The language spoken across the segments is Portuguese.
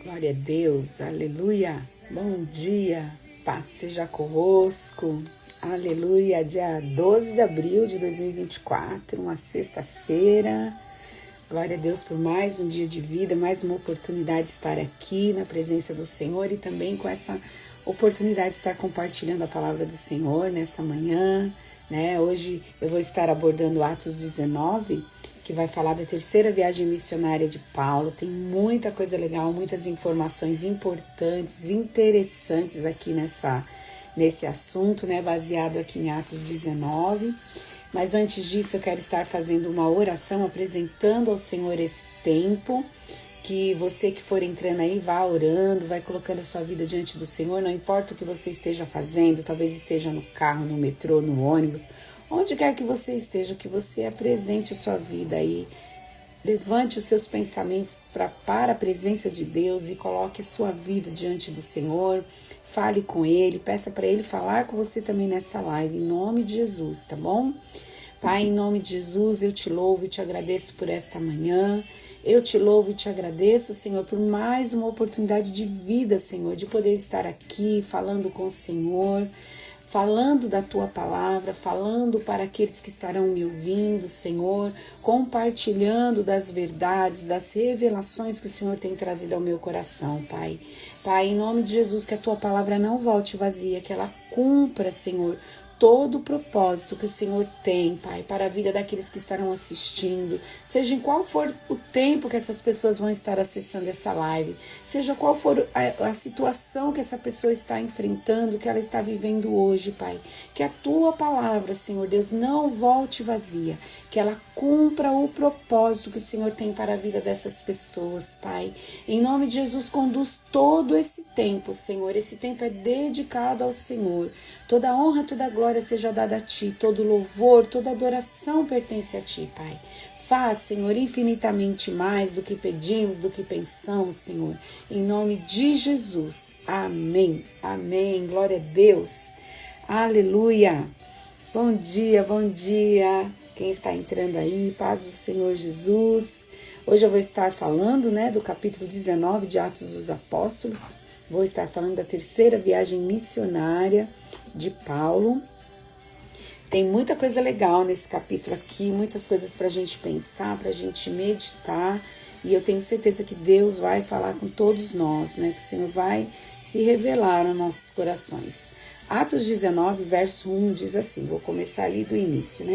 Glória a Deus, aleluia. Bom dia, paz seja convosco. Aleluia, dia 12 de abril de 2024, uma sexta-feira. Glória a Deus por mais um dia de vida, mais uma oportunidade de estar aqui na presença do Senhor e também com essa oportunidade de estar compartilhando a palavra do Senhor nessa manhã, né? Hoje eu vou estar abordando Atos 19, que vai falar da terceira viagem missionária de Paulo. Tem muita coisa legal, muitas informações importantes, interessantes aqui nesse assunto, né? Baseado aqui em Atos 19. Mas antes disso, eu quero estar fazendo uma oração, apresentando ao Senhor esse tempo. Que você que for entrando aí, vá orando, vai colocando a sua vida diante do Senhor. Não importa o que você esteja fazendo, talvez esteja no carro, no metrô, no ônibus, onde quer que você esteja, que você apresente a sua vida aí. Levante os seus pensamentos para a presença de Deus e coloque a sua vida diante do Senhor. Fale com Ele, peça para Ele falar com você também nessa live, em nome de Jesus, tá bom? Pai, em nome de Jesus, eu te louvo e te agradeço por esta manhã. Eu te louvo e te agradeço, Senhor, por mais uma oportunidade de vida, Senhor, de poder estar aqui falando com o Senhor, falando da Tua palavra, falando para aqueles que estarão me ouvindo, Senhor, compartilhando das verdades, das revelações que o Senhor tem trazido ao meu coração, Pai. Pai, em nome de Jesus, que a Tua palavra não volte vazia, que ela cumpra, Senhor, todo o propósito que o Senhor tem, Pai, para a vida daqueles que estarão assistindo, seja em qual for o tempo que essas pessoas vão estar acessando essa live, seja qual for a situação que essa pessoa está enfrentando, que ela está vivendo hoje, Pai, que a Tua palavra, Senhor Deus, não volte vazia, que ela cumpra o propósito que o Senhor tem para a vida dessas pessoas, Pai. Em nome de Jesus, conduz todo esse tempo, Senhor. Esse tempo é dedicado ao Senhor. Toda honra, toda glória seja dada a Ti. Todo louvor, toda adoração pertence a Ti, Pai. Faz, Senhor, infinitamente mais do que pedimos, do que pensamos, Senhor. Em nome de Jesus. Amém. Amém. Glória a Deus. Aleluia. Bom dia, bom dia. Quem está entrando aí, paz do Senhor Jesus. Hoje eu vou estar falando, do capítulo 19 de Atos dos Apóstolos. Vou estar falando da terceira viagem missionária de Paulo. Tem muita coisa legal nesse capítulo aqui, muitas coisas para a gente pensar, para a gente meditar. E eu tenho certeza que Deus vai falar com todos nós, que o Senhor vai se revelar nos nossos corações. Atos 19, verso 1 diz assim, vou começar ali do início,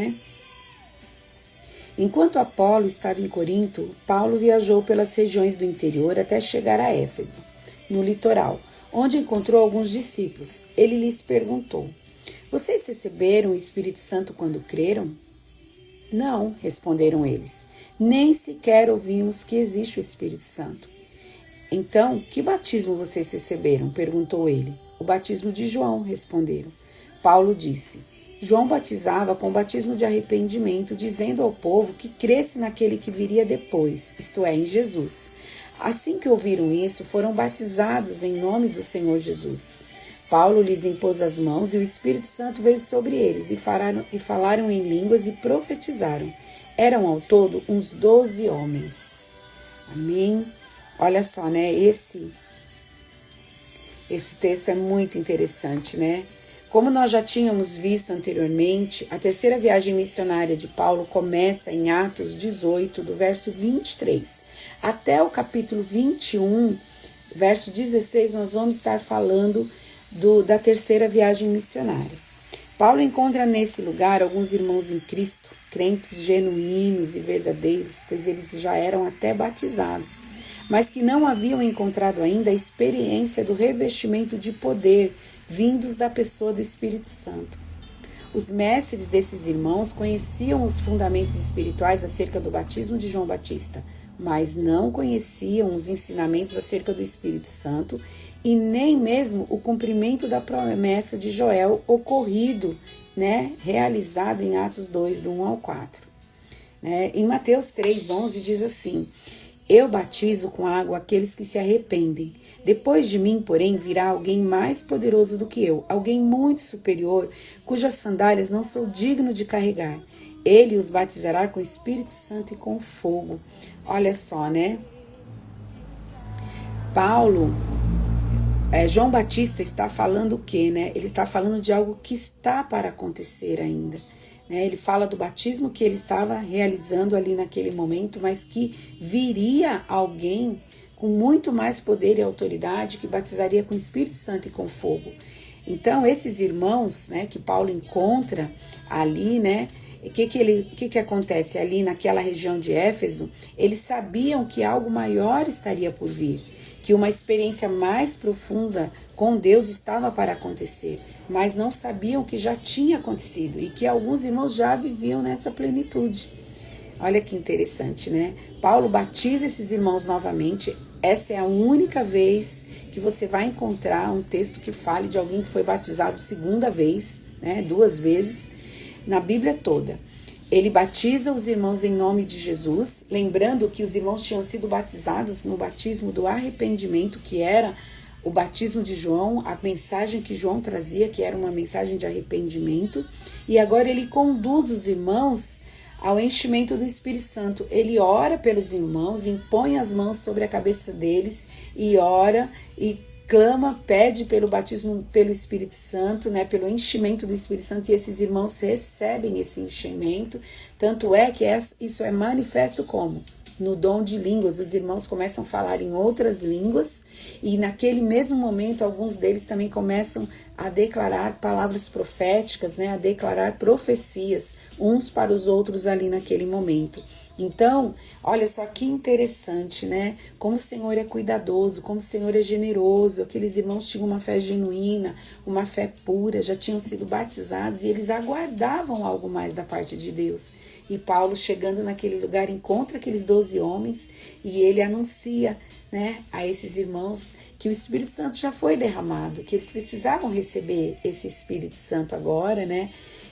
Enquanto Apolo estava em Corinto, Paulo viajou pelas regiões do interior até chegar a Éfeso, no litoral, onde encontrou alguns discípulos. Ele lhes perguntou, vocês receberam o Espírito Santo quando creram? Não, responderam eles, nem sequer ouvimos que existe o Espírito Santo. Então, que batismo vocês receberam? Perguntou ele. O batismo de João, responderam. Paulo disse, João batizava com o batismo de arrependimento, dizendo ao povo que cresce naquele que viria depois, isto é, em Jesus. Assim que ouviram isso, foram batizados em nome do Senhor Jesus. Paulo lhes impôs as mãos e o Espírito Santo veio sobre eles, e falaram em línguas e profetizaram. Eram ao todo uns 12 homens. Amém? Olha só, Esse texto é muito interessante, Como nós já tínhamos visto anteriormente, a terceira viagem missionária de Paulo começa em Atos 18, do verso 23. Até o capítulo 21, verso 16, nós vamos estar falando da terceira viagem missionária. Paulo encontra nesse lugar alguns irmãos em Cristo, crentes genuínos e verdadeiros, pois eles já eram até batizados, mas que não haviam encontrado ainda a experiência do revestimento de poder vindos da pessoa do Espírito Santo. Os mestres desses irmãos conheciam os fundamentos espirituais acerca do batismo de João Batista, mas não conheciam os ensinamentos acerca do Espírito Santo e nem mesmo o cumprimento da promessa de Joel ocorrido, realizado em Atos 2, do 1 ao 4. Em Mateus 3:11 diz assim, eu batizo com água aqueles que se arrependem. Depois de mim, porém, virá alguém mais poderoso do que eu, alguém muito superior, cujas sandálias não sou digno de carregar. Ele os batizará com o Espírito Santo e com fogo. Olha só, Paulo, João Batista está falando o quê, né? Ele está falando de algo que está para acontecer ainda. Né? Ele fala do batismo que ele estava realizando ali naquele momento, mas que viria alguém com muito mais poder e autoridade que batizaria com o Espírito Santo e com fogo. Então, esses irmãos, né, que Paulo encontra ali, né, o que acontece ali naquela região de Éfeso? Eles sabiam que algo maior estaria por vir, que uma experiência mais profunda com Deus estava para acontecer, mas não sabiam que já tinha acontecido e que alguns irmãos já viviam nessa plenitude. Olha que interessante, né? Paulo batiza esses irmãos novamente. Essa é a única vez que você vai encontrar um texto que fale de alguém que foi batizado segunda vez, né? 2 vezes, na Bíblia toda. Ele batiza os irmãos em nome de Jesus, lembrando que os irmãos tinham sido batizados no batismo do arrependimento, que era o batismo de João, a mensagem que João trazia, que era uma mensagem de arrependimento. E agora ele conduz os irmãos ao enchimento do Espírito Santo. Ele ora pelos irmãos, impõe as mãos sobre a cabeça deles e ora e clama, pede pelo batismo pelo Espírito Santo, né, pelo enchimento do Espírito Santo, e esses irmãos recebem esse enchimento. Tanto é que isso é manifesto como? No dom de línguas. Os irmãos começam a falar em outras línguas e naquele mesmo momento alguns deles também começam a declarar palavras proféticas, né, a declarar profecias uns para os outros ali naquele momento. Então, olha só que interessante, né? Como o Senhor é cuidadoso, como o Senhor é generoso. Aqueles irmãos tinham uma fé genuína, uma fé pura, já tinham sido batizados e eles aguardavam algo mais da parte de Deus. E Paulo, chegando naquele lugar, encontra aqueles 12 homens e ele anuncia, né, a esses irmãos que o Espírito Santo já foi derramado, que eles precisavam receber esse Espírito Santo agora, né?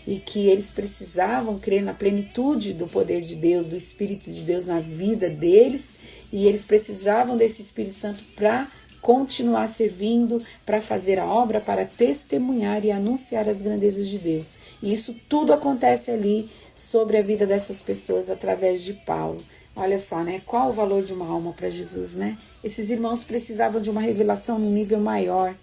E que eles precisavam crer na plenitude do poder de Deus, do Espírito de Deus na vida deles, e eles precisavam desse Espírito Santo para continuar servindo, para fazer a obra, para testemunhar e anunciar as grandezas de Deus. E isso tudo acontece ali sobre a vida dessas pessoas através de Paulo. Olha só, né? Qual o valor de uma alma para Jesus, né? Esses irmãos precisavam de uma revelação num nível maior,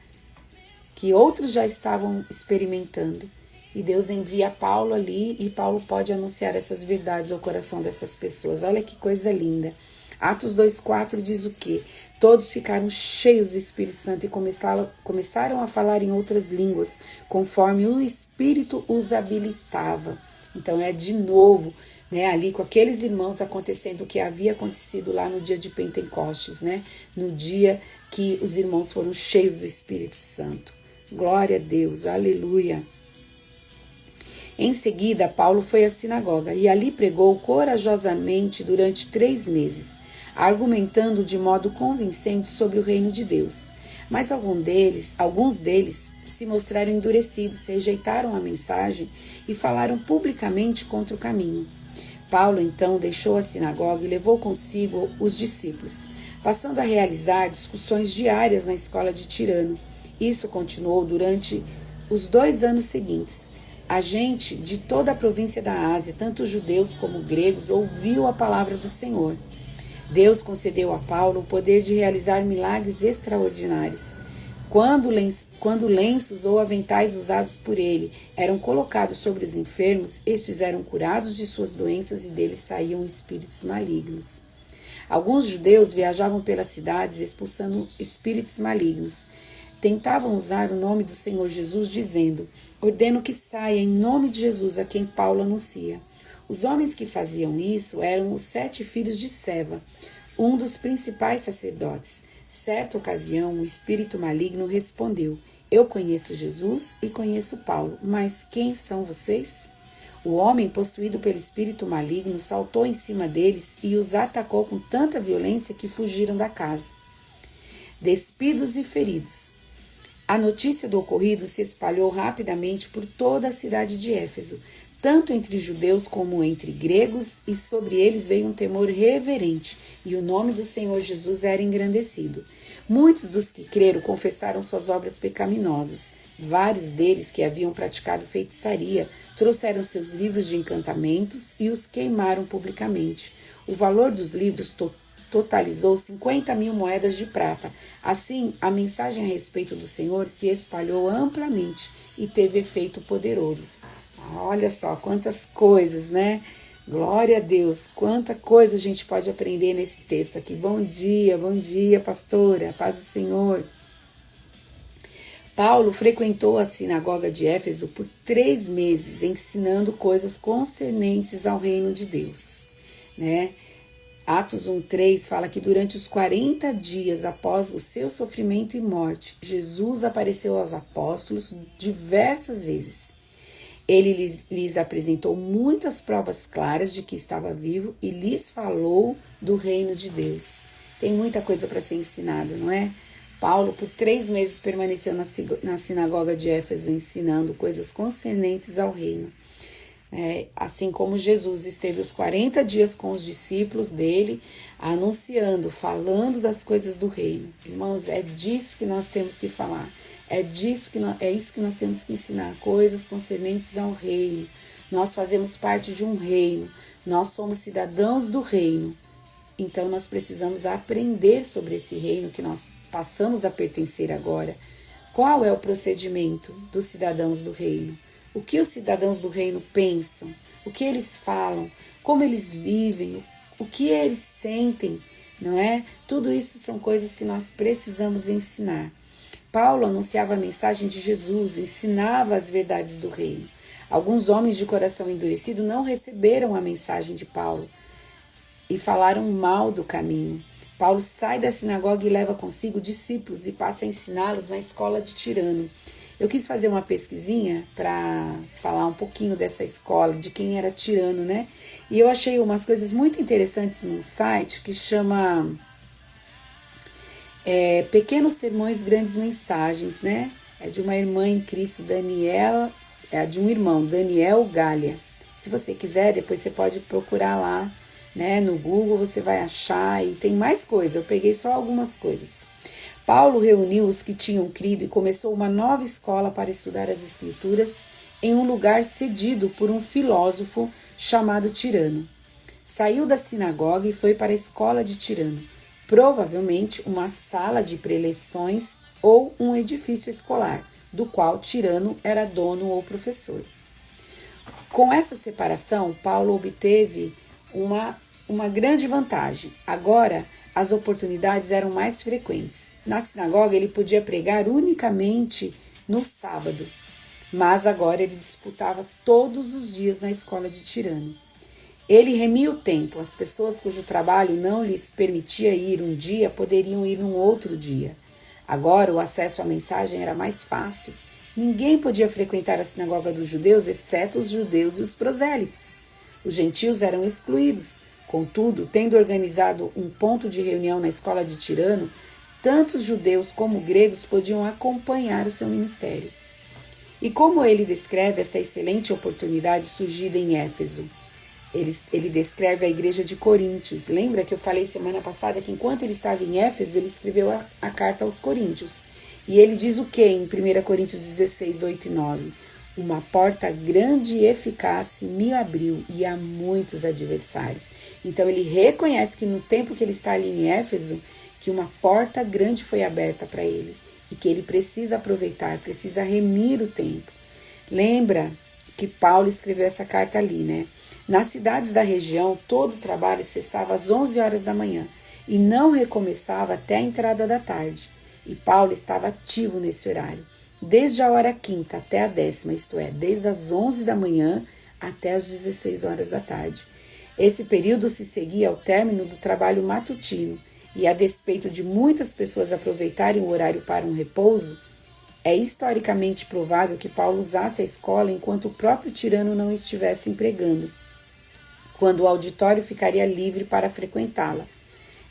que outros já estavam experimentando. E Deus envia Paulo ali e Paulo pode anunciar essas verdades ao coração dessas pessoas. Olha que coisa linda. Atos 2,4 diz o quê? Todos ficaram cheios do Espírito Santo e começaram a falar em outras línguas, conforme o Espírito os habilitava. Então é de novo, né, ali com aqueles irmãos acontecendo o que havia acontecido lá no dia de Pentecostes, né? No dia que os irmãos foram cheios do Espírito Santo. Glória a Deus, aleluia. Em seguida, Paulo foi à sinagoga e ali pregou corajosamente durante 3 meses, argumentando de modo convincente sobre o reino de Deus. Mas alguns deles se mostraram endurecidos, rejeitaram a mensagem e falaram publicamente contra o caminho. Paulo então deixou a sinagoga e levou consigo os discípulos, passando a realizar discussões diárias na escola de Tirano. Isso continuou durante os 2 anos seguintes. A gente de toda a província da Ásia, tanto judeus como gregos, ouviu a palavra do Senhor. Deus concedeu a Paulo o poder de realizar milagres extraordinários. Quando lenços ou aventais usados por ele eram colocados sobre os enfermos, estes eram curados de suas doenças e deles saíam espíritos malignos. Alguns judeus viajavam pelas cidades expulsando espíritos malignos. Tentavam usar o nome do Senhor Jesus, dizendo: ordeno que saia em nome de Jesus a quem Paulo anuncia. Os homens que faziam isso eram os 7 filhos de Seva, um dos principais sacerdotes. Certa ocasião, o espírito maligno respondeu: eu conheço Jesus e conheço Paulo, mas quem são vocês? O homem, possuído pelo espírito maligno, saltou em cima deles e os atacou com tanta violência que fugiram da casa, despidos e feridos. A notícia do ocorrido se espalhou rapidamente por toda a cidade de Éfeso, tanto entre judeus como entre gregos, e sobre eles veio um temor reverente, e o nome do Senhor Jesus era engrandecido. Muitos dos que creram confessaram suas obras pecaminosas. Vários deles que haviam praticado feitiçaria trouxeram seus livros de encantamentos e os queimaram publicamente. O valor dos livros totalizou 50.000 moedas de prata. Assim, a mensagem a respeito do Senhor se espalhou amplamente e teve efeito poderoso. Olha só quantas coisas, né? Glória a Deus, quanta coisa a gente pode aprender nesse texto aqui. Bom dia, pastora, paz do Senhor. Paulo frequentou a sinagoga de Éfeso por 3 meses, ensinando coisas concernentes ao reino de Deus, né? Atos 1:3 fala que durante os 40 dias após o seu sofrimento e morte, Jesus apareceu aos apóstolos diversas vezes. Ele lhes apresentou muitas provas claras de que estava vivo e lhes falou do reino de Deus. Tem muita coisa para ser ensinada, não é? Paulo, por 3 meses, permaneceu na sinagoga de Éfeso, ensinando coisas concernentes ao reino. Assim como Jesus esteve os 40 dias com os discípulos dele, anunciando, falando das coisas do reino. Irmãos, é disso que nós temos que falar. É isso que nós temos que ensinar, coisas concernentes ao reino. Nós fazemos parte de um reino, nós somos cidadãos do reino. Então nós precisamos aprender sobre esse reino que nós passamos a pertencer agora. Qual é o procedimento dos cidadãos do reino? O que os cidadãos do reino pensam? O que eles falam? Como eles vivem? O que eles sentem? Não é? Tudo isso são coisas que nós precisamos ensinar. Paulo anunciava a mensagem de Jesus, ensinava as verdades do reino. Alguns homens de coração endurecido não receberam a mensagem de Paulo e falaram mal do caminho. Paulo sai da sinagoga e leva consigo discípulos e passa a ensiná-los na escola de Tirano. Eu quis fazer uma pesquisinha para falar um pouquinho dessa escola, de quem era Tirano, né? E eu achei umas coisas muito interessantes num site que chama Pequenos Sermões, Grandes Mensagens, né? É de uma irmã em Cristo, de um irmão, Daniel Galha. Se você quiser, depois você pode procurar lá, né? No Google você vai achar e tem mais coisa. Eu peguei só algumas coisas. Paulo reuniu os que tinham crido e começou uma nova escola para estudar as Escrituras em um lugar cedido por um filósofo chamado Tirano. Saiu da sinagoga e foi para a escola de Tirano, provavelmente uma sala de preleções ou um edifício escolar, do qual Tirano era dono ou professor. Com essa separação, Paulo obteve uma grande vantagem. Agora, as oportunidades eram mais frequentes. Na sinagoga, ele podia pregar unicamente no sábado, mas agora ele disputava todos os dias na escola de Tirano. Ele remia o tempo. As pessoas cujo trabalho não lhes permitia ir um dia poderiam ir num outro dia. Agora, o acesso à mensagem era mais fácil. Ninguém podia frequentar a sinagoga dos judeus, exceto os judeus e os prosélitos. Os gentios eram excluídos. Contudo, tendo organizado um ponto de reunião na escola de Tirano, tanto os judeus como gregos podiam acompanhar o seu ministério. E como ele descreve esta excelente oportunidade surgida em Éfeso? Ele descreve a igreja de Coríntios. Lembra que eu falei semana passada que enquanto ele estava em Éfeso, ele escreveu a carta aos Coríntios. E ele diz o que em 1 Coríntios 16, 8 e 9? Uma porta grande e eficaz se me abriu e há muitos adversários. Então ele reconhece que no tempo que ele está ali em Éfeso, que uma porta grande foi aberta para ele e que ele precisa aproveitar, precisa remir o tempo. Lembra que Paulo escreveu essa carta ali, né? Nas cidades da região, todo o trabalho cessava às 11 horas da manhã e não recomeçava até a entrada da tarde. E Paulo estava ativo nesse horário, desde a hora quinta até a 10ª, isto é, desde as 11 da manhã até as 16 horas da tarde. Esse período se seguia ao término do trabalho matutino e, a despeito de muitas pessoas aproveitarem o horário para um repouso, é historicamente provável que Paulo usasse a escola enquanto o próprio Tirano não estivesse empregando, quando o auditório ficaria livre para frequentá-la.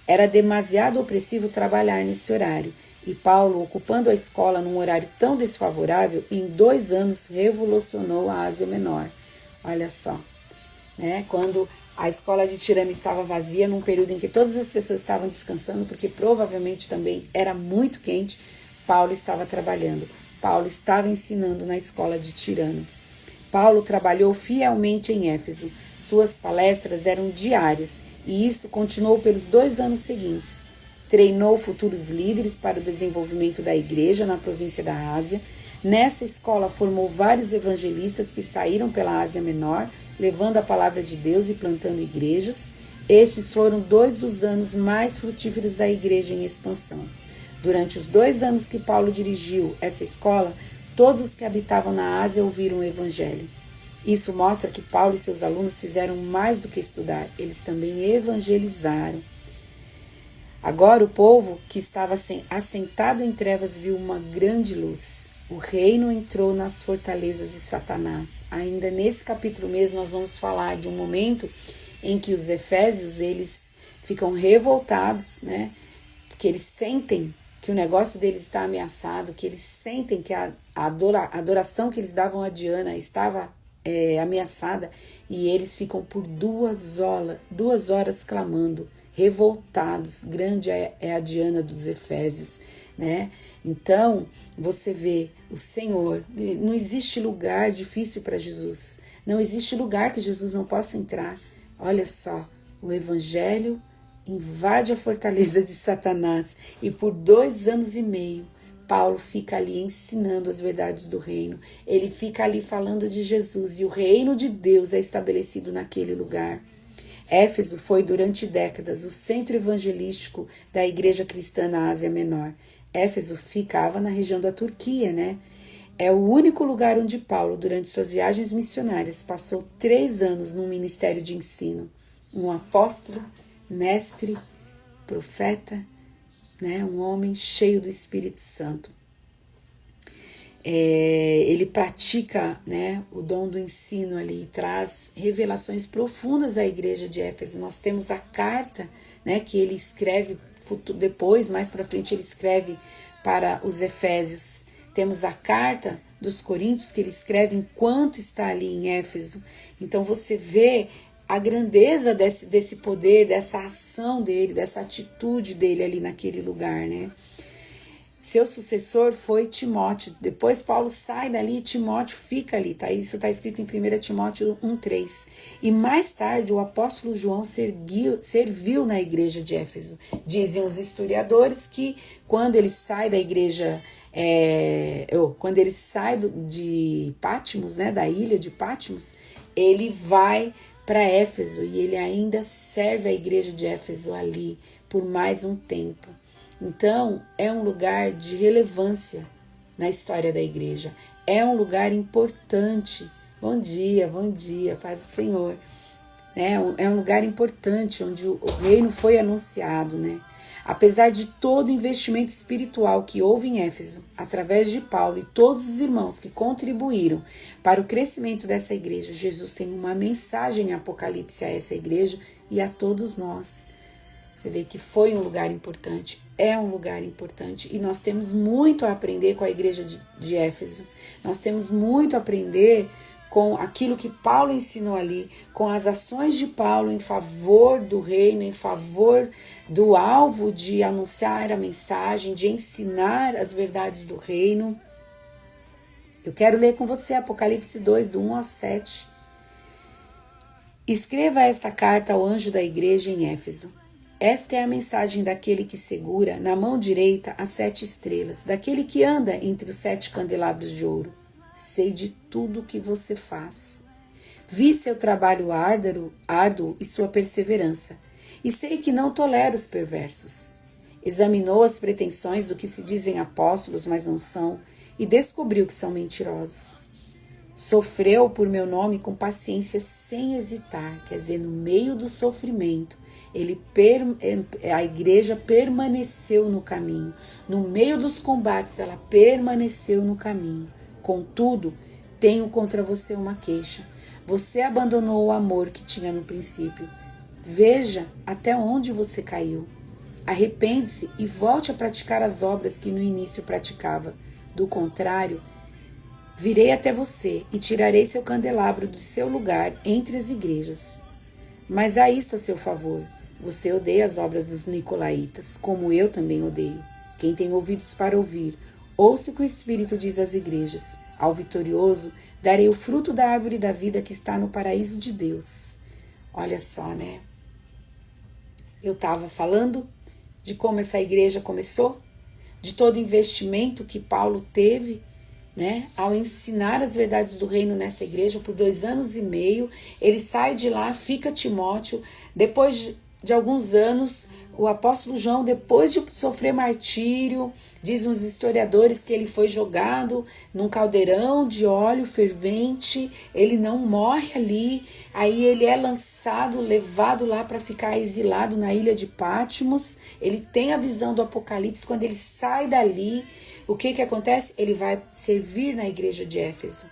Era demasiado opressivo trabalhar nesse horário, e Paulo, ocupando a escola num horário tão desfavorável, em 2 anos revolucionou a Ásia Menor. Olha só, né? Quando a escola de Tirano estava vazia, num período em que todas as pessoas estavam descansando, porque provavelmente também era muito quente, Paulo estava trabalhando. Paulo estava ensinando na escola de Tirano. Paulo trabalhou fielmente em Éfeso. Suas palestras eram diárias e isso continuou pelos 2 anos seguintes. Treinou futuros líderes para o desenvolvimento da igreja na província da Ásia. Nessa escola formou vários evangelistas que saíram pela Ásia Menor, levando a palavra de Deus e plantando igrejas. Estes foram 2 dos anos mais frutíferos da igreja em expansão. Durante os 2 anos que Paulo dirigiu essa escola, todos os que habitavam na Ásia ouviram o evangelho. Isso mostra que Paulo e seus alunos fizeram mais do que estudar, eles também evangelizaram. Agora o povo que estava assentado em trevas viu uma grande luz. O reino entrou nas fortalezas de Satanás. Ainda nesse capítulo mesmo nós vamos falar de um momento em que os efésios eles ficam revoltados, né? Porque eles sentem que o negócio deles está ameaçado, que eles sentem que a adoração que eles davam a Diana estava ameaçada, e eles ficam por 2 horas clamando, revoltados. Grande é a Diana dos Efésios, né? Então, você vê o Senhor, não existe lugar difícil para Jesus, não existe lugar que Jesus não possa entrar. Olha só, o Evangelho invade a fortaleza de Satanás e por 2 anos e meio, Paulo fica ali ensinando as verdades do reino, ele fica ali falando de Jesus e o reino de Deus é estabelecido naquele lugar. Éfeso foi durante décadas o centro evangelístico da igreja cristã na Ásia Menor. Éfeso ficava na região da Turquia, né? É o único lugar onde Paulo, durante suas viagens missionárias, passou 3 anos num ministério de ensino. Um apóstolo, mestre, profeta, né? Um homem cheio do Espírito Santo. Ele pratica, né, o dom do ensino ali, traz revelações profundas à igreja de Éfeso. Nós temos a carta, né, que ele escreve depois, mais para frente ele escreve para os Efésios. Temos a carta dos Coríntios que ele escreve enquanto está ali em Éfeso. Então você vê a grandeza desse poder, dessa ação dele, dessa atitude dele ali naquele lugar, né? Seu sucessor foi Timóteo. Depois Paulo sai dali e Timóteo fica ali. Tá? Isso está escrito em 1 Timóteo 1,3. E mais tarde o apóstolo João serviu na igreja de Éfeso. Dizem os historiadores que quando ele sai da igreja, quando ele sai de Patmos, né, da ilha de Patmos, ele vai para Éfeso e ele ainda serve a igreja de Éfeso ali por mais um tempo. Então, é um lugar de relevância na história da igreja. É um lugar importante. Bom dia, paz do Senhor. É um lugar importante onde o reino foi anunciado, né? Apesar de todo o investimento espiritual que houve em Éfeso, através de Paulo e todos os irmãos que contribuíram para o crescimento dessa igreja, Jesus tem uma mensagem em Apocalipse a essa igreja e a todos nós. Você vê que foi um lugar importante, é um lugar importante e nós temos muito a aprender com a igreja de Éfeso. Nós temos muito a aprender com aquilo que Paulo ensinou ali, com as ações de Paulo em favor do reino, em favor do alvo de anunciar a mensagem, de ensinar as verdades do reino. Eu quero ler com você Apocalipse 2, do 1 ao 7. Escreva esta carta ao anjo da igreja em Éfeso. Esta é a mensagem daquele que segura na mão direita as 7 estrelas, daquele que anda entre os 7 candelabros de ouro. Sei de tudo o que você faz. Vi seu trabalho árduo e sua perseverança, e sei que não tolera os perversos. Examinou as pretensões do que se dizem apóstolos, mas não são, e descobriu que são mentirosos. Sofreu por meu nome com paciência sem hesitar, quer dizer, no meio do sofrimento, a igreja permaneceu no caminho. No meio dos combates, ela permaneceu no caminho. Contudo, tenho contra você uma queixa. Você abandonou o amor que tinha no princípio. Veja até onde você caiu. Arrepende-se e volte a praticar as obras que no início praticava. Do contrário, virei até você e tirarei seu candelabro do seu lugar entre as igrejas. Mas há isto a seu favor. Você odeia as obras dos nicolaítas, como eu também odeio. Quem tem ouvidos para ouvir, ouça o que o Espírito diz às igrejas. Ao vitorioso, darei o fruto da árvore da vida que está no paraíso de Deus. Olha só, né? Eu estava falando de como essa igreja começou, de todo o investimento que Paulo teve, né, ao ensinar as verdades do reino nessa igreja por 2 anos e meio. Ele sai de lá, fica Timóteo. Depois de alguns anos, o apóstolo João, depois de sofrer martírio, dizem os historiadores que ele foi jogado num caldeirão de óleo fervente. Ele não morre ali. Aí ele é lançado, levado lá para ficar exilado na ilha de Patmos. Ele tem a visão do Apocalipse. Quando ele sai dali, o que acontece? Ele vai servir na igreja de Éfeso.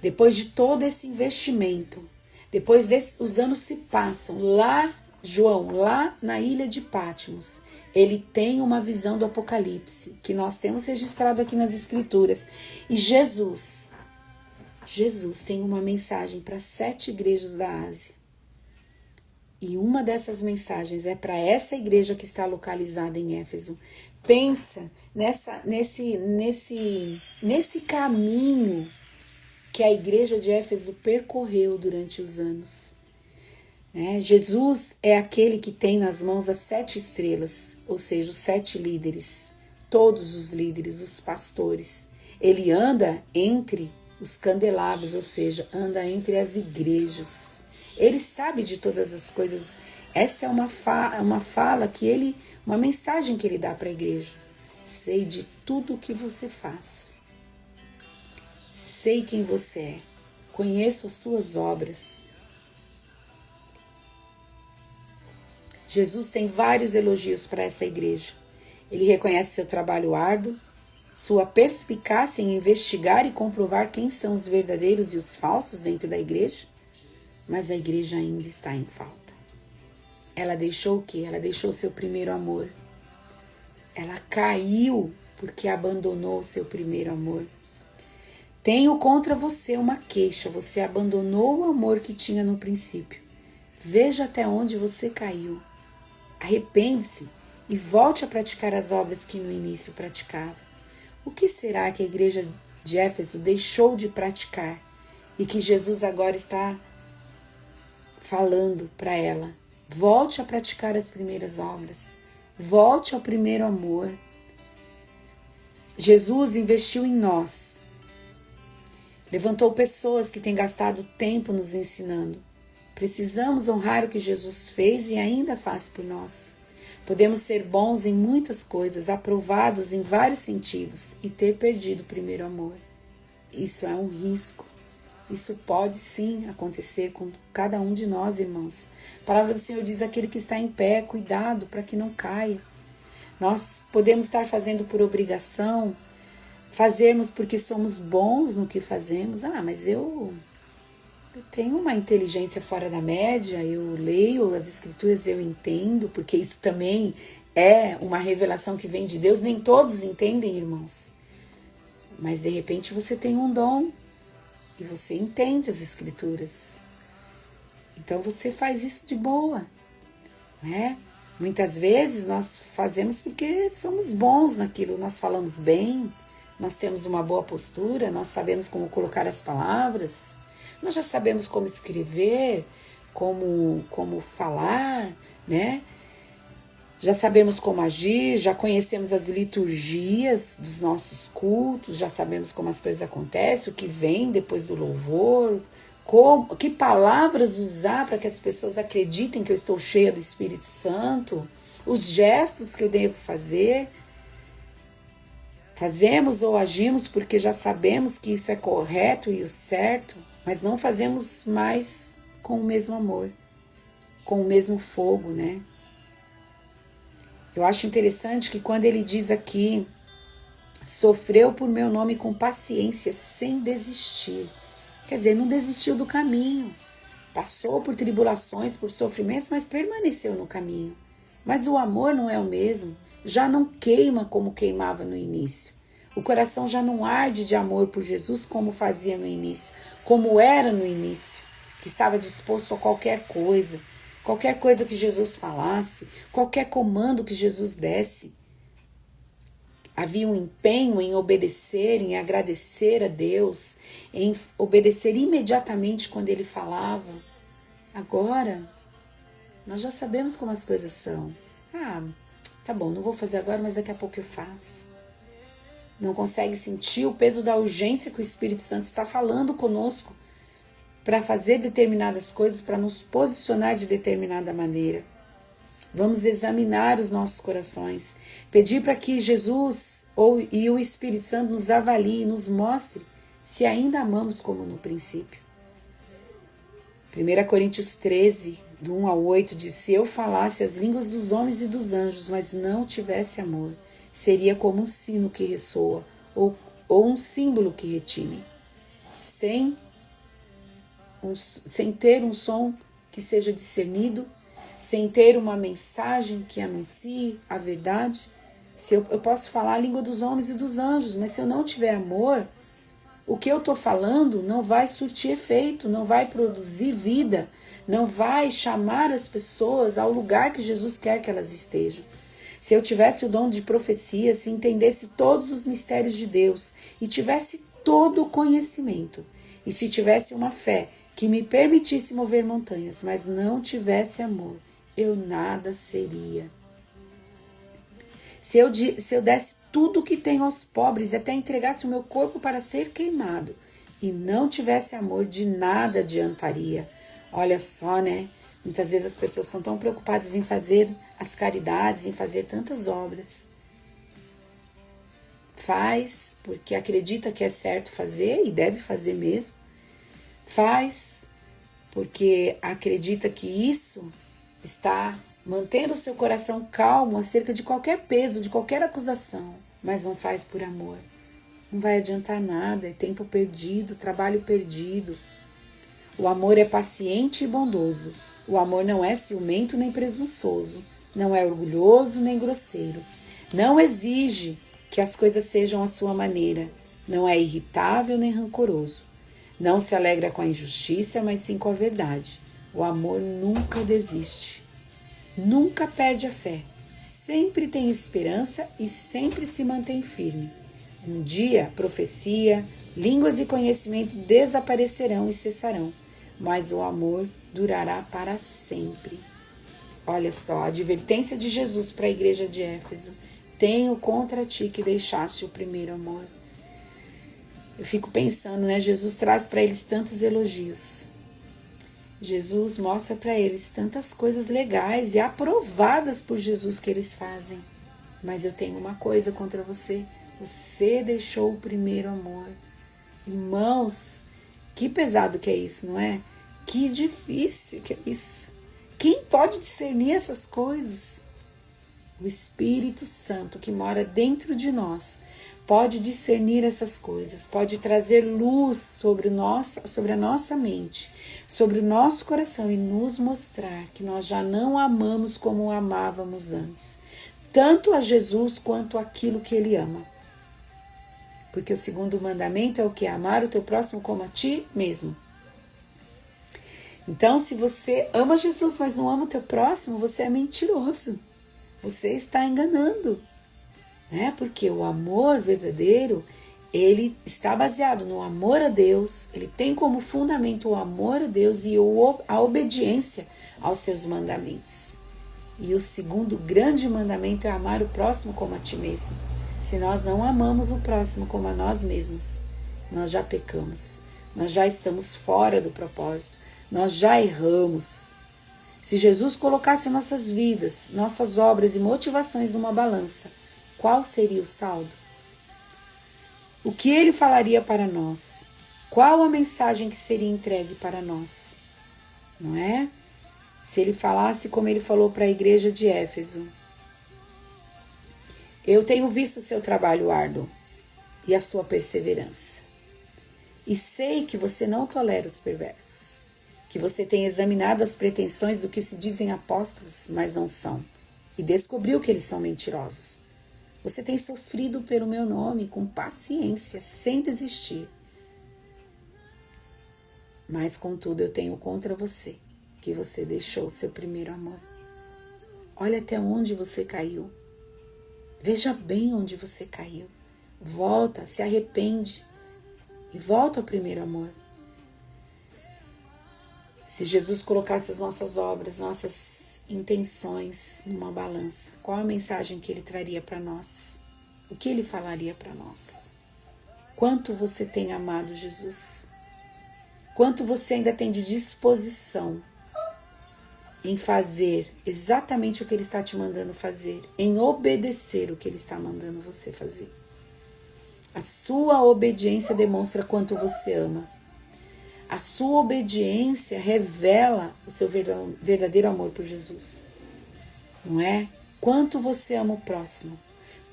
Depois de todo esse investimento, depois os anos se passam, lá, João, lá na ilha de Patmos, ele tem uma visão do Apocalipse, que nós temos registrado aqui nas Escrituras. E Jesus tem uma mensagem para 7 igrejas da Ásia. E uma dessas mensagens é para essa igreja que está localizada em Éfeso. Pensa nesse caminho que a igreja de Éfeso percorreu durante os anos. Jesus é aquele que tem nas mãos as 7 estrelas, ou seja, os 7 líderes, todos os líderes, os pastores. Ele anda entre os candelabros, ou seja, anda entre as igrejas. Ele sabe de todas as coisas. Essa é uma fala que ele, uma mensagem que ele dá para a igreja. Sei de tudo o que você faz. Sei quem você é. Conheço as suas obras. Jesus tem vários elogios para essa igreja. Ele reconhece seu trabalho árduo, sua perspicácia em investigar e comprovar quem são os verdadeiros e os falsos dentro da igreja. Mas a igreja ainda está em falta. Ela deixou o quê? Ela deixou seu primeiro amor. Ela caiu porque abandonou o seu primeiro amor. Tenho contra você uma queixa. Você abandonou o amor que tinha no princípio. Veja até onde você caiu. Arrepende-se e volte a praticar as obras que no início praticava. O que será que a igreja de Éfeso deixou de praticar e que Jesus agora está falando para ela? Volte a praticar as primeiras obras. Volte ao primeiro amor. Jesus investiu em nós. Levantou pessoas que têm gastado tempo nos ensinando. Precisamos honrar o que Jesus fez e ainda faz por nós. Podemos ser bons em muitas coisas, aprovados em vários sentidos e ter perdido o primeiro amor. Isso é um risco. Isso pode sim acontecer com cada um de nós, irmãos. A palavra do Senhor diz: aquele que está em pé, cuidado para que não caia. Nós podemos estar fazendo por obrigação, fazermos porque somos bons no que fazemos. Mas eu tenho uma inteligência fora da média, eu leio as escrituras, eu entendo, porque isso também é uma revelação que vem de Deus. Nem todos entendem, irmãos. Mas de repente você tem um dom e você entende as escrituras. Então você faz isso de boa, né? Muitas vezes nós fazemos porque somos bons naquilo, nós falamos bem, nós temos uma boa postura, nós sabemos como colocar as palavras, nós já sabemos como escrever, como falar, né? Já sabemos como agir, já conhecemos as liturgias dos nossos cultos, já sabemos como as coisas acontecem, o que vem depois do louvor, que palavras usar para que as pessoas acreditem que eu estou cheia do Espírito Santo, os gestos que eu devo fazer. Fazemos ou agimos porque já sabemos que isso é correto e o certo, mas não fazemos mais com o mesmo amor, com o mesmo fogo, né? Eu acho interessante que quando ele diz aqui, sofreu por meu nome com paciência, sem desistir. Quer dizer, não desistiu do caminho. Passou por tribulações, por sofrimentos, mas permaneceu no caminho. Mas o amor não é o mesmo. Já não queima como queimava no início. O coração já não arde de amor por Jesus como fazia no início, como era no início, que estava disposto a qualquer coisa que Jesus falasse, qualquer comando que Jesus desse. Havia um empenho em obedecer, em agradecer a Deus, em obedecer imediatamente quando Ele falava. Agora, nós já sabemos como as coisas são. Ah, tá bom, não vou fazer agora, mas daqui a pouco eu faço. Não consegue sentir o peso da urgência que o Espírito Santo está falando conosco para fazer determinadas coisas, para nos posicionar de determinada maneira. Vamos examinar os nossos corações, pedir para que Jesus e o Espírito Santo nos avalie, nos mostre se ainda amamos como no princípio. 1 Coríntios 13, do 1 ao 8, diz: se eu falasse as línguas dos homens e dos anjos, mas não tivesse amor, seria como um sino que ressoa, ou um símbolo que retine. Sem ter um som que seja discernido, sem ter uma mensagem que anuncie a verdade. Se eu posso falar a língua dos homens e dos anjos, mas se eu não tiver amor, o que eu estou falando não vai surtir efeito, não vai produzir vida, não vai chamar as pessoas ao lugar que Jesus quer que elas estejam. Se eu tivesse o dom de profecia, se entendesse todos os mistérios de Deus e tivesse todo o conhecimento, e se tivesse uma fé que me permitisse mover montanhas, mas não tivesse amor, eu nada seria. Se eu desse tudo o que tenho aos pobres, até entregasse o meu corpo para ser queimado, e não tivesse amor, de nada adiantaria. Olha só, né? Muitas vezes as pessoas estão tão preocupadas em fazer as caridades, em fazer tantas obras. Faz porque acredita que é certo fazer, e deve fazer mesmo. Faz porque acredita que isso está mantendo o seu coração calmo acerca de qualquer peso, de qualquer acusação, mas não faz por amor. Não vai adiantar nada, é tempo perdido, trabalho perdido. O amor é paciente e bondoso. O amor não é ciumento nem presunçoso, não é orgulhoso nem grosseiro. Não exige que as coisas sejam à sua maneira, não é irritável nem rancoroso. Não se alegra com a injustiça, mas sim com a verdade. O amor nunca desiste. Nunca perde a fé, sempre tem esperança e sempre se mantém firme. Um dia, profecia, línguas e conhecimento desaparecerão e cessarão, mas o amor durará para sempre. Olha só, a advertência de Jesus para a igreja de Éfeso: tenho contra ti que deixaste o primeiro amor. Eu fico pensando, né? Jesus traz para eles tantos elogios. Jesus mostra para eles tantas coisas legais e aprovadas por Jesus que eles fazem. Mas eu tenho uma coisa contra você: você deixou o primeiro amor. Irmãos, que pesado que é isso, não é? Que difícil que é isso. Quem pode discernir essas coisas? O Espírito Santo que mora dentro de nós pode discernir essas coisas, pode trazer luz sobre a nossa mente, sobre o nosso coração e nos mostrar que nós já não amamos como amávamos antes, tanto a Jesus quanto aquilo que Ele ama. Porque o segundo mandamento é o que? Amar o teu próximo como a ti mesmo. Então, se você ama Jesus, mas não ama o teu próximo, você é mentiroso. Você está enganando. Né? Porque o amor verdadeiro, ele está baseado no amor a Deus, ele tem como fundamento o amor a Deus e a obediência aos seus mandamentos. E o segundo grande mandamento é amar o próximo como a ti mesmo. Se nós não amamos o próximo como a nós mesmos, nós já pecamos, nós já estamos fora do propósito, nós já erramos. Se Jesus colocasse nossas vidas, nossas obras e motivações numa balança, qual seria o saldo? O que Ele falaria para nós? Qual a mensagem que seria entregue para nós? Não é? Se Ele falasse como Ele falou para a igreja de Éfeso: eu tenho visto o seu trabalho árduo e a sua perseverança, e sei que você não tolera os perversos, que você tem examinado as pretensões do que se dizem apóstolos, mas não são, e descobriu que eles são mentirosos. Você tem sofrido pelo meu nome com paciência, sem desistir. Mas, contudo, eu tenho contra você, que você deixou o seu primeiro amor. Olha até onde você caiu. Veja bem onde você caiu. Volta, se arrepende e volta ao primeiro amor. Se Jesus colocasse as nossas obras, nossas intenções numa balança, qual a mensagem que ele traria para nós? O que ele falaria para nós? Quanto você tem amado Jesus? Quanto você ainda tem de disposição em fazer exatamente o que ele está te mandando fazer, em obedecer o que ele está mandando você fazer? A sua obediência demonstra quanto você ama. A sua obediência revela o seu verdadeiro amor por Jesus. Não é? Quanto você ama o próximo.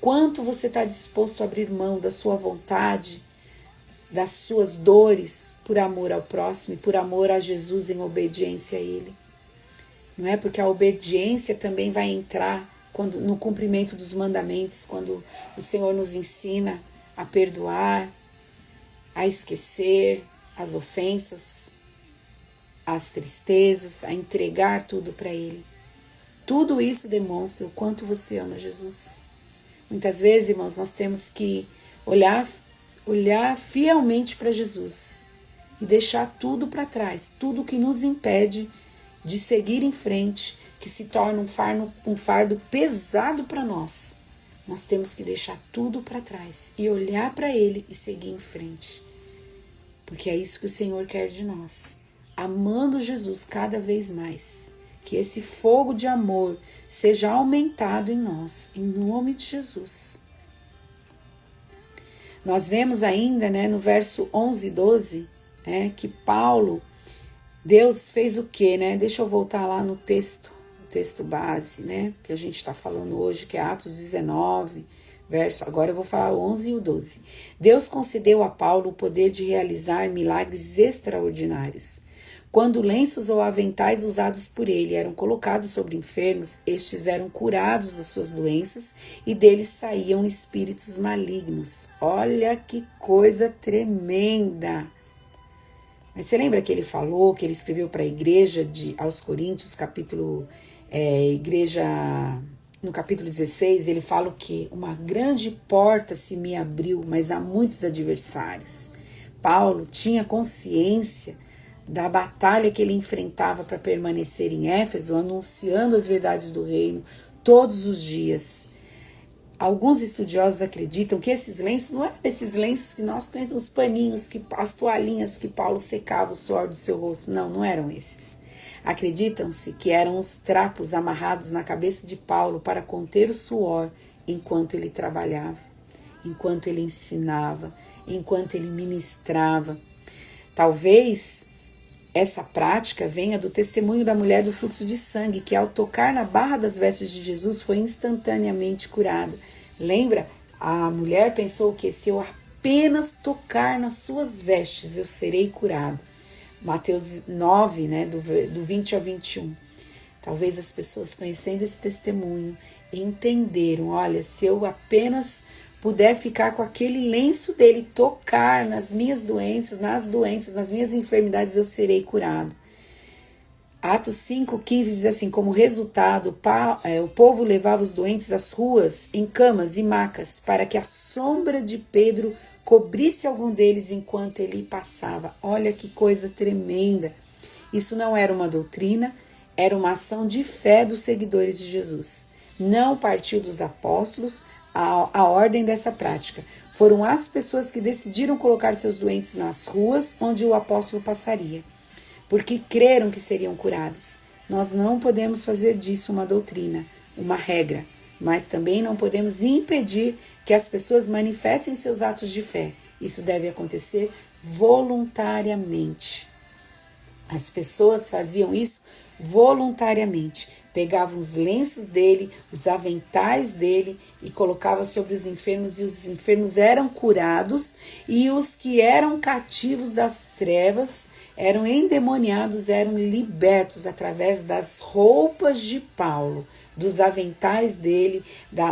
Quanto você está disposto a abrir mão da sua vontade, das suas dores, por amor ao próximo e por amor a Jesus em obediência a Ele. Não é? Porque a obediência também vai entrar no cumprimento dos mandamentos, quando o Senhor nos ensina a perdoar, a esquecer as ofensas, as tristezas, a entregar tudo para Ele. Tudo isso demonstra o quanto você ama Jesus. Muitas vezes, irmãos, nós temos que olhar fielmente para Jesus e deixar tudo para trás, tudo que nos impede de seguir em frente, que se torna um fardo pesado para nós. Nós temos que deixar tudo para trás e olhar para Ele e seguir em frente. Porque é isso que o Senhor quer de nós. Amando Jesus cada vez mais. Que esse fogo de amor seja aumentado em nós, em nome de Jesus. Nós vemos ainda, no verso 11 e 12, que Deus fez o quê, Deixa eu voltar lá no texto base, que a gente está falando hoje, que é Atos 19, agora eu vou falar o 11 e o 12. Deus concedeu a Paulo o poder de realizar milagres extraordinários. Quando lenços ou aventais usados por ele eram colocados sobre enfermos, estes eram curados das suas doenças e deles saíam espíritos malignos. Olha que coisa tremenda! Mas você lembra que ele falou, que ele escreveu para a igreja aos Coríntios, no capítulo 16, ele fala o quê? Uma grande porta se me abriu, mas há muitos adversários. Paulo tinha consciência da batalha que ele enfrentava para permanecer em Éfeso, anunciando as verdades do reino todos os dias. Alguns estudiosos acreditam que esses lenços não eram esses lenços que nós conhecemos, os paninhos, as toalhinhas que Paulo secava o suor do seu rosto. Não eram esses. Acreditam-se que eram os trapos amarrados na cabeça de Paulo para conter o suor enquanto ele trabalhava, enquanto ele ensinava, enquanto ele ministrava. Talvez essa prática venha do testemunho da mulher do fluxo de sangue, que ao tocar na barra das vestes de Jesus foi instantaneamente curada. Lembra? A mulher pensou que se eu apenas tocar nas suas vestes, eu serei curado. Mateus 9, do 20 ao 21. Talvez as pessoas conhecendo esse testemunho entenderam, olha, se eu apenas puder ficar com aquele lenço dele, tocar nas minhas doenças, nas minhas enfermidades, eu serei curado. Atos 5:15 diz assim, como resultado, o povo levava os doentes às ruas, em camas e macas, para que a sombra de Pedro cobrisse algum deles enquanto ele passava. Olha que coisa tremenda. Isso não era uma doutrina, era uma ação de fé dos seguidores de Jesus. Não partiu dos apóstolos a ordem dessa prática. Foram as pessoas que decidiram colocar seus doentes nas ruas onde o apóstolo passaria, porque creram que seriam curados. Nós não podemos fazer disso uma doutrina, uma regra, mas também não podemos impedir que as pessoas manifestem seus atos de fé. Isso deve acontecer voluntariamente. As pessoas faziam isso voluntariamente. Pegavam os lenços dele, os aventais dele e colocavam sobre os enfermos, e os enfermos eram curados, e os que eram cativos das trevas, eram endemoniados, eram libertos através das roupas de Paulo, dos aventais dele,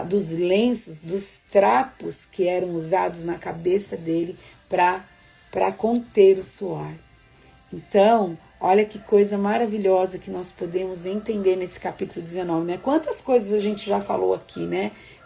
dos lenços, dos trapos que eram usados na cabeça dele para conter o suor. Então, olha que coisa maravilhosa que nós podemos entender nesse capítulo 19, Quantas coisas a gente já falou aqui,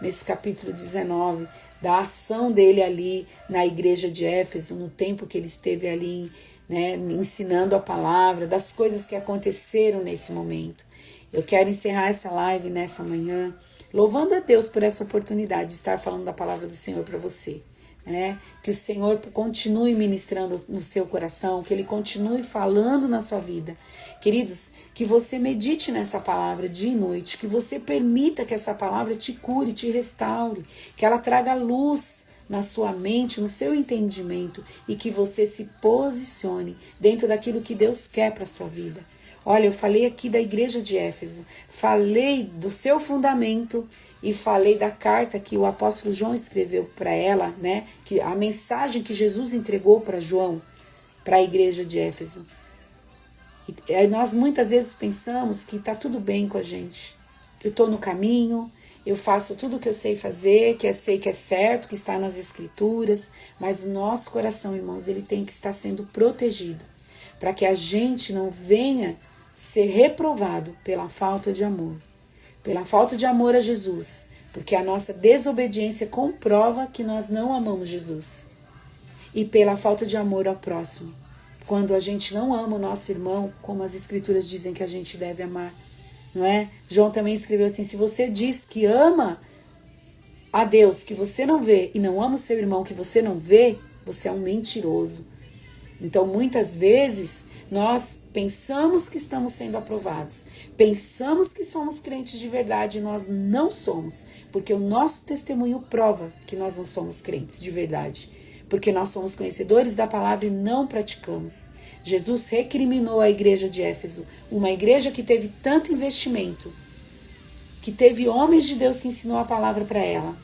Nesse capítulo 19, da ação dele ali na igreja de Éfeso, no tempo que ele esteve ali né, ensinando a palavra, das coisas que aconteceram nesse momento. Eu quero encerrar essa live nessa manhã, louvando a Deus por essa oportunidade de estar falando da palavra do Senhor para você. Né? Que o Senhor continue ministrando no seu coração, que Ele continue falando na sua vida. Queridos, que você medite nessa palavra dia e noite, que você permita que essa palavra te cure, te restaure, que ela traga luz na sua mente, no seu entendimento e que você se posicione dentro daquilo que Deus quer para a sua vida. Olha, eu falei aqui da igreja de Éfeso, falei do seu fundamento e falei da carta que o apóstolo João escreveu para ela, né? Que a mensagem que Jesus entregou para João, para a igreja de Éfeso. E nós muitas vezes pensamos que está tudo bem com a gente. Eu estou no caminho, eu faço tudo o que eu sei fazer, que eu sei que é certo, que está nas escrituras, mas o nosso coração, irmãos, ele tem que estar sendo protegido, para que a gente não venha ser reprovado pela falta de amor. Pela falta de amor a Jesus, porque a nossa desobediência comprova que nós não amamos Jesus. E pela falta de amor ao próximo, quando a gente não ama o nosso irmão, como as escrituras dizem que a gente deve amar, não é? João também escreveu assim, se você diz que ama a Deus que você não vê e não ama o seu irmão que você não vê, você é um mentiroso. Então, muitas vezes, nós pensamos que estamos sendo aprovados, pensamos que somos crentes de verdade e nós não somos, porque o nosso testemunho prova que nós não somos crentes de verdade, porque nós somos conhecedores da palavra e não praticamos. Jesus recriminou a igreja de Éfeso, uma igreja que teve tanto investimento, que teve homens de Deus que ensinou a palavra para ela.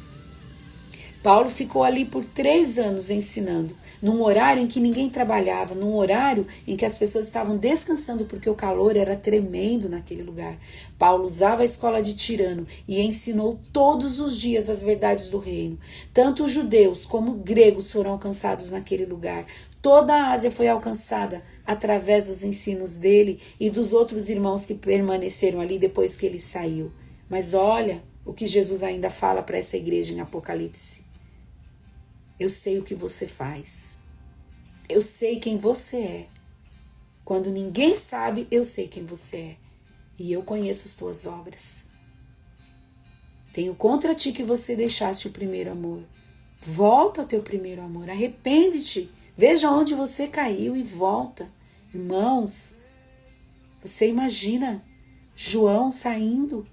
Paulo ficou ali por 3 anos ensinando, num horário em que ninguém trabalhava, num horário em que as pessoas estavam descansando porque o calor era tremendo naquele lugar. Paulo usava a escola de Tirano e ensinou todos os dias as verdades do reino. Tanto os judeus como os gregos foram alcançados naquele lugar. Toda a Ásia foi alcançada através dos ensinos dele e dos outros irmãos que permaneceram ali depois que ele saiu. Mas olha o que Jesus ainda fala para essa igreja em Apocalipse. Eu sei o que você faz. Eu sei quem você é. Quando ninguém sabe, eu sei quem você é. E eu conheço as tuas obras. Tenho contra ti que você deixaste o primeiro amor. Volta ao teu primeiro amor. Arrepende-te. Veja onde você caiu e volta. Irmãos, você imagina João saindo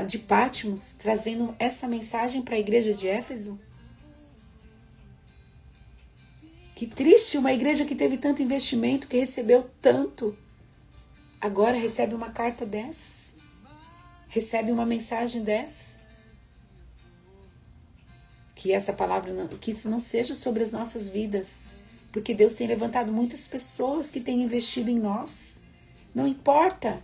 de Patmos, trazendo essa mensagem para a igreja de Éfeso? Que triste, uma igreja que teve tanto investimento, que recebeu tanto, agora recebe uma carta dessas, recebe uma mensagem dessas. Que essa palavra, que isso não seja sobre as nossas vidas, porque Deus tem levantado muitas pessoas que têm investido em nós. Não importa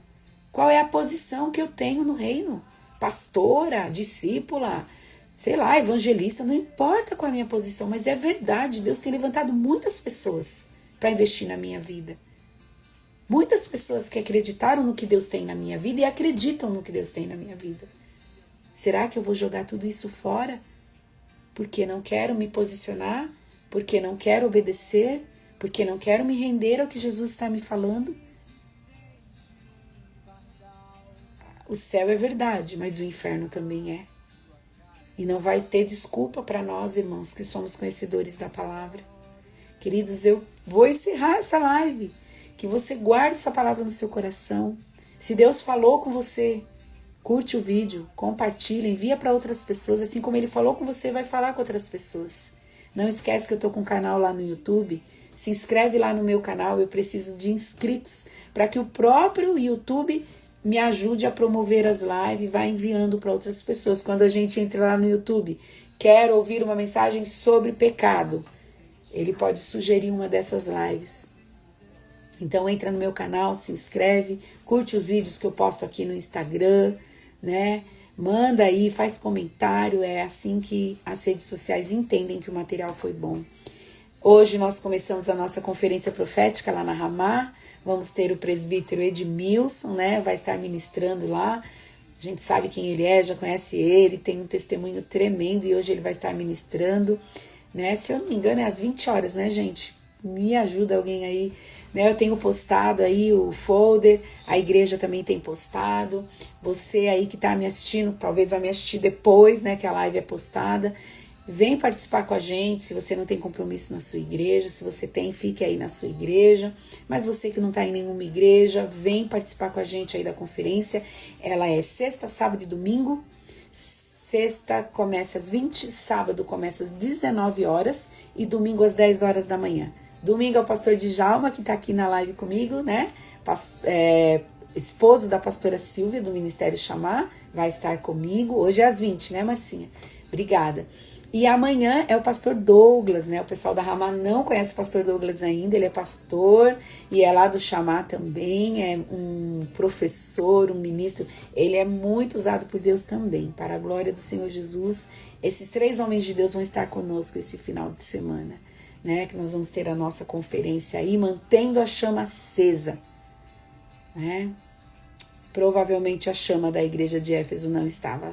qual é a posição que eu tenho no reino, pastora, discípula, sei lá, evangelista, não importa qual é a minha posição, mas é verdade, Deus tem levantado muitas pessoas para investir na minha vida. Muitas pessoas que acreditaram no que Deus tem na minha vida e acreditam no que Deus tem na minha vida. Será que eu vou jogar tudo isso fora? Porque não quero me posicionar? Porque não quero obedecer? Porque não quero me render ao que Jesus está me falando? O céu é verdade, mas o inferno também é. E não vai ter desculpa para nós, irmãos, que somos conhecedores da palavra. Queridos, eu vou encerrar essa live. Que você guarde essa palavra no seu coração. Se Deus falou com você, curte o vídeo, compartilha, envia para outras pessoas. Assim como Ele falou com você, vai falar com outras pessoas. Não esquece que eu estou com um canal lá no YouTube. Se inscreve lá no meu canal. Eu preciso de inscritos para que o próprio YouTube me ajude a promover as lives, vai enviando para outras pessoas. Quando a gente entra lá no YouTube, quer ouvir uma mensagem sobre pecado, ele pode sugerir uma dessas lives. Então entra no meu canal, se inscreve, curte os vídeos que eu posto aqui no Instagram, né? Manda aí, faz comentário, é assim que as redes sociais entendem que o material foi bom. Hoje nós começamos a nossa conferência profética lá na Ramá. Vamos ter o presbítero Edmilson, né? Vai estar ministrando lá. A gente sabe quem ele é, já conhece ele, tem um testemunho tremendo e hoje ele vai estar ministrando, né? Se eu não me engano é às 20 horas, né, gente? Me ajuda alguém aí, né? Eu tenho postado aí o folder, a igreja também tem postado. Você aí que tá me assistindo, talvez vai me assistir depois, né, que a live é postada. Vem participar com a gente, se você não tem compromisso na sua igreja, se você tem, fique aí na sua igreja. Mas você que não está em nenhuma igreja, vem participar com a gente aí da conferência. Ela é sexta, sábado e domingo. Sexta começa às 20, sábado começa às 19 horas e domingo às 10 horas da manhã. Domingo é o pastor Djalma, que está aqui na live comigo, né? Esposo da pastora Silvia, do Ministério Chamar, vai estar comigo. Hoje é às 20, né, Marcinha? Obrigada. E amanhã é o pastor Douglas, né? O pessoal da Ramá não conhece o pastor Douglas ainda, ele é pastor e é lá do Chamar também, é um professor, um ministro. Ele é muito usado por Deus também, para a glória do Senhor Jesus. Esses 3 homens de Deus vão estar conosco esse final de semana, né? Que nós vamos ter a nossa conferência aí, mantendo a chama acesa, né? Provavelmente a chama da igreja de Éfeso não estava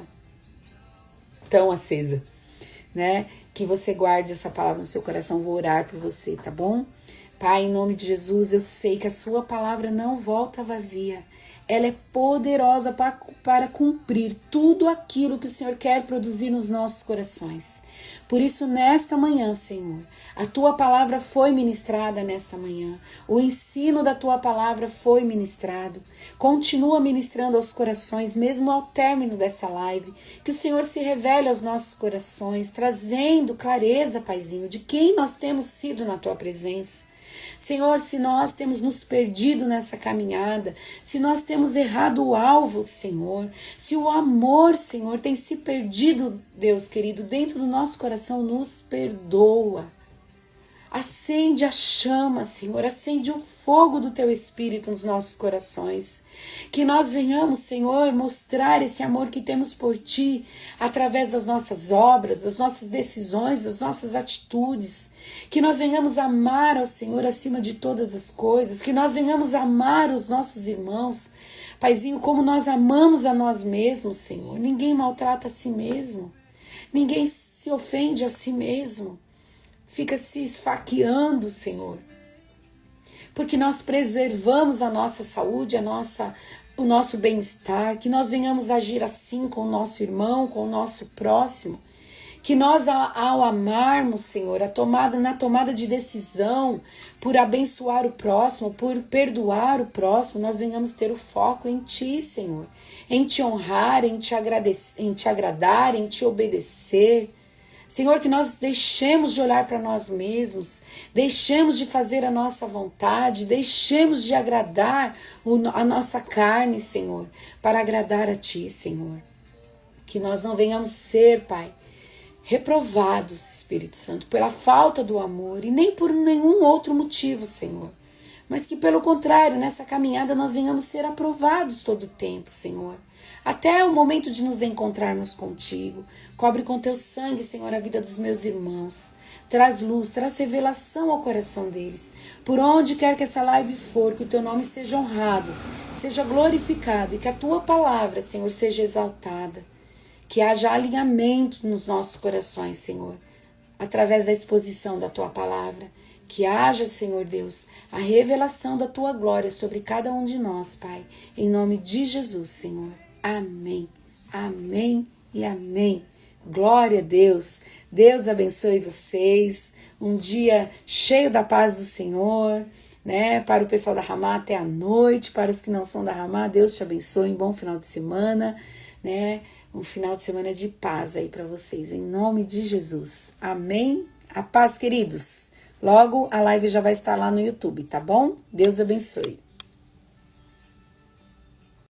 tão acesa, né? Que você guarde essa palavra no seu coração. Vou orar por você, tá bom? Pai, em nome de Jesus, eu sei que a sua palavra não volta vazia. Ela é poderosa para cumprir tudo aquilo que o Senhor quer produzir nos nossos corações. Por isso, nesta manhã, Senhor, a tua palavra foi ministrada nesta manhã. O ensino da tua palavra foi ministrado. Continua ministrando aos corações, mesmo ao término dessa live. Que o Senhor se revele aos nossos corações, trazendo clareza, Paizinho, de quem nós temos sido na tua presença. Senhor, se nós temos nos perdido nessa caminhada, se nós temos errado o alvo, Senhor, se o amor, Senhor, tem se perdido, Deus querido, dentro do nosso coração, nos perdoa. Acende a chama, Senhor, acende o fogo do Teu Espírito nos nossos corações. Que nós venhamos, Senhor, mostrar esse amor que temos por Ti através das nossas obras, das nossas decisões, das nossas atitudes. Que nós venhamos amar ao Senhor acima de todas as coisas. Que nós venhamos amar os nossos irmãos. Paizinho, como nós amamos a nós mesmos, Senhor. Ninguém maltrata a si mesmo. Ninguém se ofende a si mesmo. Fica se esfaqueando, Senhor, porque nós preservamos a nossa saúde, o nosso bem-estar, que nós venhamos agir assim com o nosso irmão, com o nosso próximo, que nós, ao amarmos, Senhor, na tomada de decisão, por abençoar o próximo, por perdoar o próximo, nós venhamos ter o foco em Ti, Senhor, em Te honrar, em Te agradar, em Te obedecer. Senhor, que nós deixemos de olhar para nós mesmos, deixemos de fazer a nossa vontade, deixemos de agradar a nossa carne, Senhor, para agradar a Ti, Senhor. Que nós não venhamos ser, Pai, reprovados, Espírito Santo, pela falta do amor e nem por nenhum outro motivo, Senhor. Mas que, pelo contrário, nessa caminhada nós venhamos ser aprovados todo o tempo, Senhor. Até o momento de nos encontrarmos contigo. Cobre com teu sangue, Senhor, a vida dos meus irmãos. Traz luz, traz revelação ao coração deles. Por onde quer que essa live for, que o teu nome seja honrado, seja glorificado e que a tua palavra, Senhor, seja exaltada. Que haja alinhamento nos nossos corações, Senhor, através da exposição da tua palavra. Que haja, Senhor Deus, a revelação da tua glória sobre cada um de nós, Pai. Em nome de Jesus, Senhor. Amém, amém e amém. Glória a Deus. Deus abençoe vocês. Um dia cheio da paz do Senhor, né? Para o pessoal da Ramá até a noite. Para os que não são da Ramá, Deus te abençoe. Um bom final de semana, né? Um final de semana de paz aí para vocês. Em nome de Jesus. Amém. A paz, queridos. Logo a live já vai estar lá no YouTube, tá bom? Deus abençoe.